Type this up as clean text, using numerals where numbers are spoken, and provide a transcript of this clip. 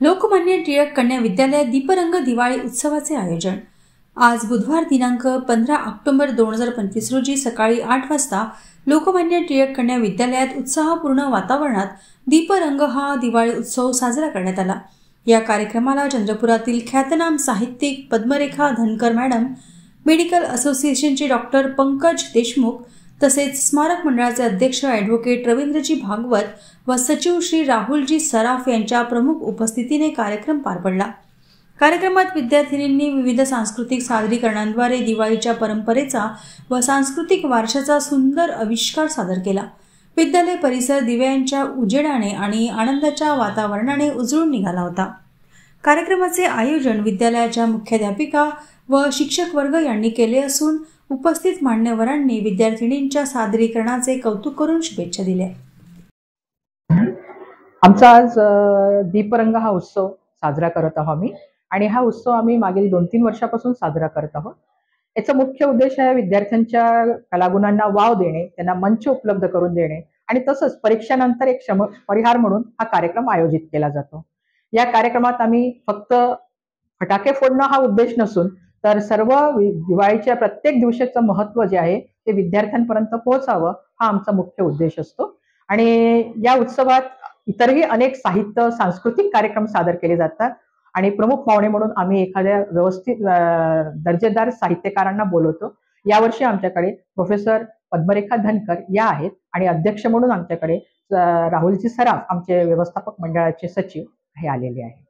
लोकमान्य टिळक कन्या विद्यालयात दीपरंग दिवाळी उत्सवाचे आयोजन। आज बुधवार दिनांक 15 ऑक्टोबर 2025 रोजी सकाळी 8 वाजता लोकमान्य टिळक कन्या विद्यालयात उत्साहपूर्ण वातावरणात दीपरंग हा दिवाळी उत्सव साजरा करण्यात आला। या कार्यक्रमाला चंद्रपुरातील ख्यातनाम साहित्यिक पद्मरेखा धनकर मॅडम, मेडिकल असोसिएशनचे डॉक्टर पंकज देशमुख तसेच स्मारक मंडळाचे अध्यक्ष ॲडव्होकेट रवींद्रजी भागवत व सचिव श्री राहुलजी सराफ यांच्या प्रमुख उपस्थितीने कार्यक्रम पार पडला। कार्यक्रमात विद्यार्थिनींनी विविध सांस्कृतिक सादरीकरणांद्वारे दिवाळीच्या परंपरेचा व सांस्कृतिक वारशाचा सुंदर आविष्कार सादर केला। विद्यालय परिसर दिव्यांच्या उजेडाने आणि आनंदाच्या वातावरणाने उजळून निघाला होता। कार्यक्रमाचे आयोजन विद्यालयाच्या मुख्याध्यापिका व शिक्षक वर्ग यांनी केले असून उपस्थित मान्यवरांनी विद्यार्थिनींच्या सादरीकरणाचे कौतुक करून शुभेच्छा दिल्या। आमचा आज दीपरंग हा उत्सव साजरा करत आहोत आम्ही आणि हा उत्सव आम्ही मागील 2-3 वर्षापासून साजरा करत आहोत। याचा मुख्य उद्देश आहे विद्यार्थ्यांच्या कलागुणांना वाव देणे, त्यांना मंच उपलब्ध करून देणे आणि तसंच परीक्षानंतर एक परिहार म्हणून हा कार्यक्रम आयोजित केला जातो। या कार्यक्रमात आम्ही फक्त फटाके फोडणं हा उद्देश नसून तर सर्व दिवाळीच्या प्रत्येक दिवसाचं महत्त्व जे आहे ते विद्यार्थ्यांपर्यंत पोहोचावं हा आमचा मुख्य उद्देश असतो। आणि या उत्सवात इतरही अनेक साहित्य सांस्कृतिक कार्यक्रम सादर केले जातात आणि प्रमुख पाहुणे म्हणून आम्ही एखाद्या व्यवस्थित दर्जेदार साहित्यकारांना बोलवतो। यावर्षी आमच्याकडे प्रोफेसर पद्मरेखा धनकर या आहेत आणि अध्यक्ष म्हणून आमच्याकडे राहुलजी सराफ आमचे व्यवस्थापक मंडळाचे सचिव हे आलेले आहेत।